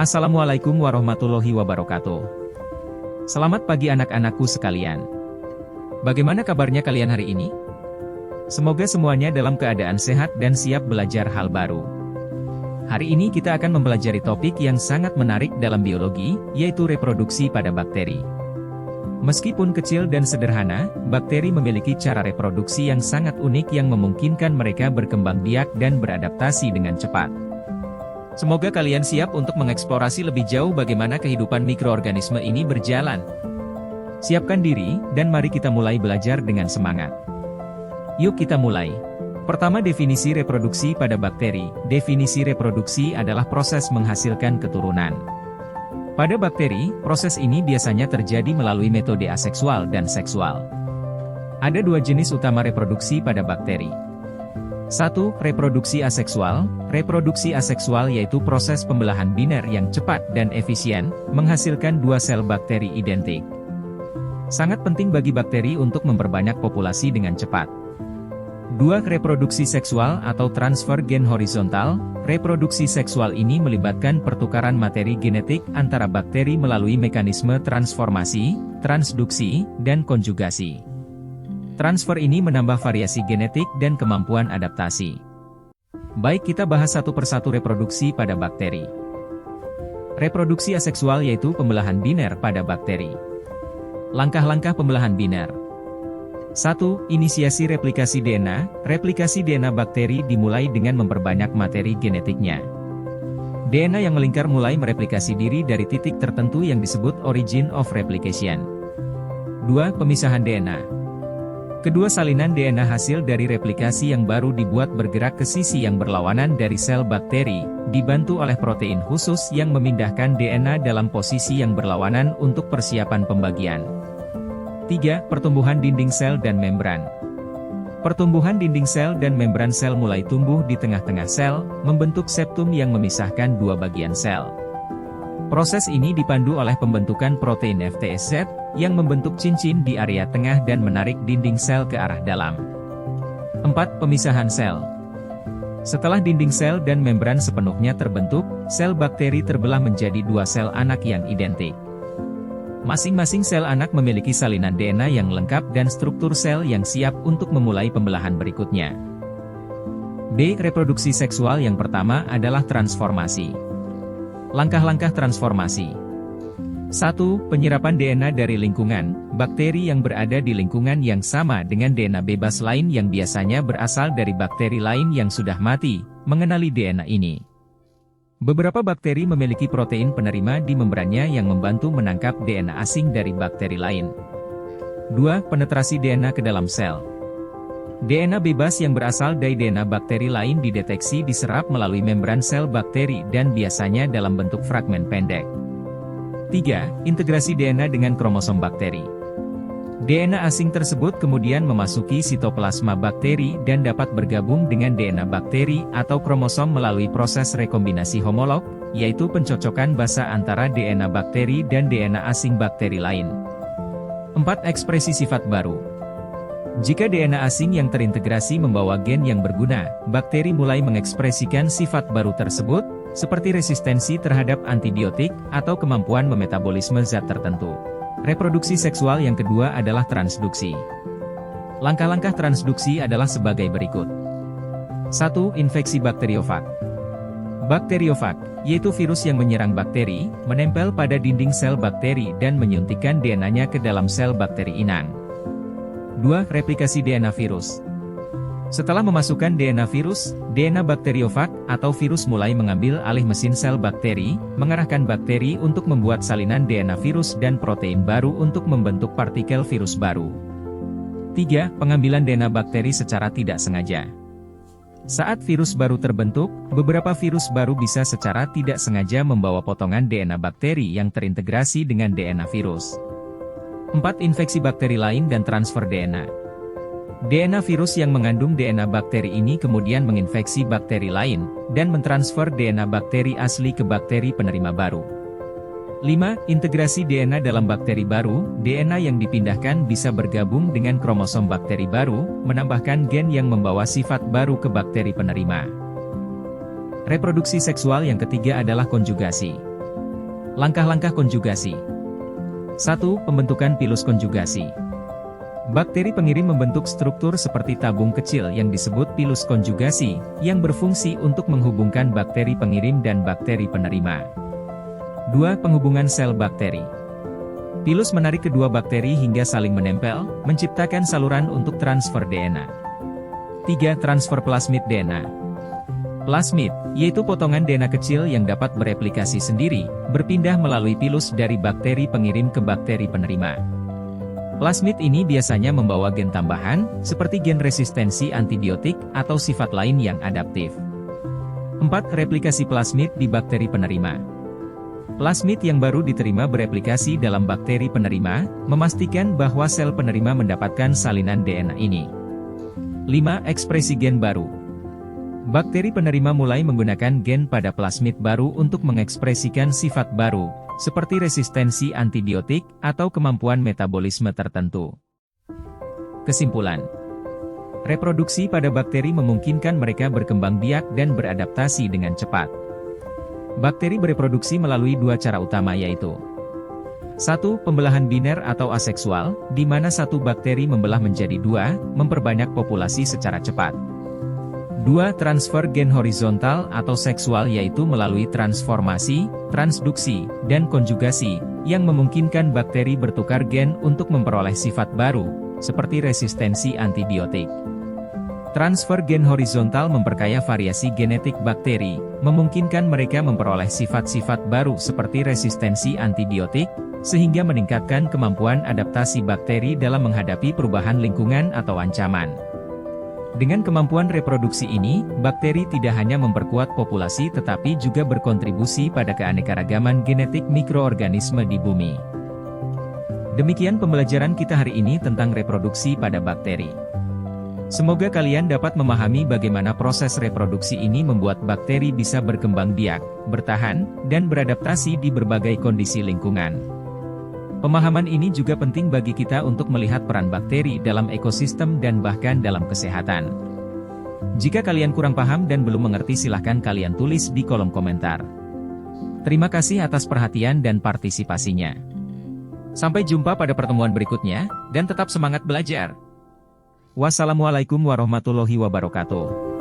Assalamualaikum warahmatullahi wabarakatuh. Selamat pagi anak-anakku sekalian. Bagaimana kabarnya kalian hari ini? Semoga semuanya dalam keadaan sehat dan siap belajar hal baru. Hari ini kita akan mempelajari topik yang sangat menarik dalam biologi, yaitu reproduksi pada bakteri. Meskipun kecil dan sederhana, bakteri memiliki cara reproduksi yang sangat unik yang memungkinkan mereka berkembang biak dan beradaptasi dengan cepat. Semoga kalian siap untuk mengeksplorasi lebih jauh bagaimana kehidupan mikroorganisme ini berjalan. Siapkan diri, dan mari kita mulai belajar dengan semangat. Yuk kita mulai. Pertama, definisi reproduksi pada bakteri. Definisi reproduksi adalah proses menghasilkan keturunan. Pada bakteri, proses ini biasanya terjadi melalui metode aseksual dan seksual. Ada dua jenis utama reproduksi pada bakteri. 1. Reproduksi aseksual. Reproduksi aseksual yaitu proses pembelahan biner yang cepat dan efisien, menghasilkan dua sel bakteri identik. Sangat penting bagi bakteri untuk memperbanyak populasi dengan cepat. 2. Reproduksi seksual atau transfer gen horizontal. Reproduksi seksual ini melibatkan pertukaran materi genetik antara bakteri melalui mekanisme transformasi, transduksi, dan konjugasi. Transfer ini menambah variasi genetik dan kemampuan adaptasi. Baik, kita bahas satu persatu reproduksi pada bakteri. Reproduksi aseksual yaitu pembelahan biner pada bakteri. Langkah-langkah pembelahan biner. 1. Inisiasi replikasi DNA. Replikasi DNA bakteri dimulai dengan memperbanyak materi genetiknya. DNA yang melingkar mulai mereplikasi diri dari titik tertentu yang disebut origin of replication. 2. Pemisahan DNA. Kedua salinan DNA hasil dari replikasi yang baru dibuat bergerak ke sisi yang berlawanan dari sel bakteri, dibantu oleh protein khusus yang memindahkan DNA dalam posisi yang berlawanan untuk persiapan pembagian. 3. Pertumbuhan dinding sel dan membran. Pertumbuhan dinding sel dan membran sel mulai tumbuh di tengah-tengah sel, membentuk septum yang memisahkan dua bagian sel. Proses ini dipandu oleh pembentukan protein FTZ, yang membentuk cincin di area tengah dan menarik dinding sel ke arah dalam. 4. Pemisahan sel. Setelah dinding sel dan membran sepenuhnya terbentuk, sel bakteri terbelah menjadi dua sel anak yang identik. Masing-masing sel anak memiliki salinan DNA yang lengkap dan struktur sel yang siap untuk memulai pembelahan berikutnya. D. Reproduksi seksual yang pertama adalah transformasi. Langkah-langkah transformasi. 1. Penyerapan DNA dari lingkungan. Bakteri yang berada di lingkungan yang sama dengan DNA bebas lain yang biasanya berasal dari bakteri lain yang sudah mati, mengenali DNA ini. Beberapa bakteri memiliki protein penerima di membrannya yang membantu menangkap DNA asing dari bakteri lain. 2. Penetrasi DNA ke dalam sel. DNA bebas yang berasal dari DNA bakteri lain dideteksi diserap melalui membran sel bakteri dan biasanya dalam bentuk fragmen pendek. 3. Integrasi DNA dengan kromosom bakteri. DNA asing tersebut kemudian memasuki sitoplasma bakteri dan dapat bergabung dengan DNA bakteri atau kromosom melalui proses rekombinasi homolog, yaitu pencocokan basa antara DNA bakteri dan DNA asing bakteri lain. 4. Ekspresi sifat baru. Jika DNA asing yang terintegrasi membawa gen yang berguna, bakteri mulai mengekspresikan sifat baru tersebut, seperti resistensi terhadap antibiotik atau kemampuan memetabolisme zat tertentu. Reproduksi seksual yang kedua adalah transduksi. Langkah-langkah transduksi adalah sebagai berikut. 1. Infeksi bakteriofag. Bakteriofag, yaitu virus yang menyerang bakteri, menempel pada dinding sel bakteri dan menyuntikkan DNA-nya ke dalam sel bakteri inang. 2. Replikasi DNA virus. Setelah memasukkan DNA virus, DNA bakteriofag atau virus mulai mengambil alih mesin sel bakteri, mengarahkan bakteri untuk membuat salinan DNA virus dan protein baru untuk membentuk partikel virus baru. 3. Pengambilan DNA bakteri secara tidak sengaja. Saat virus baru terbentuk, beberapa virus baru bisa secara tidak sengaja membawa potongan DNA bakteri yang terintegrasi dengan DNA virus. 4. Infeksi bakteri lain dan transfer DNA. DNA virus yang mengandung DNA bakteri ini kemudian menginfeksi bakteri lain, dan mentransfer DNA bakteri asli ke bakteri penerima baru. 5. Integrasi DNA dalam bakteri baru. DNA yang dipindahkan bisa bergabung dengan kromosom bakteri baru, menambahkan gen yang membawa sifat baru ke bakteri penerima. Reproduksi seksual yang ketiga adalah konjugasi. Langkah-langkah konjugasi. 1. Pembentukan pilus konjugasi. Bakteri pengirim membentuk struktur seperti tabung kecil yang disebut pilus konjugasi, yang berfungsi untuk menghubungkan bakteri pengirim dan bakteri penerima. 2. Penghubungan sel bakteri. Pilus menarik kedua bakteri hingga saling menempel, menciptakan saluran untuk transfer DNA. 3. Transfer plasmid DNA. Plasmid, yaitu potongan DNA kecil yang dapat bereplikasi sendiri, berpindah melalui pilus dari bakteri pengirim ke bakteri penerima. Plasmid ini biasanya membawa gen tambahan, seperti gen resistensi antibiotik atau sifat lain yang adaptif. 4. Replikasi plasmid di bakteri penerima. Plasmid yang baru diterima bereplikasi dalam bakteri penerima, memastikan bahwa sel penerima mendapatkan salinan DNA ini. 5. Ekspresi gen baru. Bakteri penerima mulai menggunakan gen pada plasmid baru untuk mengekspresikan sifat baru, seperti resistensi antibiotik atau kemampuan metabolisme tertentu. Kesimpulan. Reproduksi pada bakteri memungkinkan mereka berkembang biak dan beradaptasi dengan cepat. Bakteri bereproduksi melalui dua cara utama yaitu 1. Pembelahan biner atau aseksual, di mana satu bakteri membelah menjadi dua, memperbanyak populasi secara cepat. 2. Transfer gen horizontal atau seksual yaitu melalui transformasi, transduksi, dan konjugasi, yang memungkinkan bakteri bertukar gen untuk memperoleh sifat baru, seperti resistensi antibiotik. Transfer gen horizontal memperkaya variasi genetik bakteri, memungkinkan mereka memperoleh sifat-sifat baru seperti resistensi antibiotik, sehingga meningkatkan kemampuan adaptasi bakteri dalam menghadapi perubahan lingkungan atau ancaman. Dengan kemampuan reproduksi ini, bakteri tidak hanya memperkuat populasi tetapi juga berkontribusi pada keanekaragaman genetik mikroorganisme di bumi. Demikian pembelajaran kita hari ini tentang reproduksi pada bakteri. Semoga kalian dapat memahami bagaimana proses reproduksi ini membuat bakteri bisa berkembang biak, bertahan, dan beradaptasi di berbagai kondisi lingkungan. Pemahaman ini juga penting bagi kita untuk melihat peran bakteri dalam ekosistem dan bahkan dalam kesehatan. Jika kalian kurang paham dan belum mengerti silahkan kalian tulis di kolom komentar. Terima kasih atas perhatian dan partisipasinya. Sampai jumpa pada pertemuan berikutnya, dan tetap semangat belajar. Wassalamualaikum warahmatullahi wabarakatuh.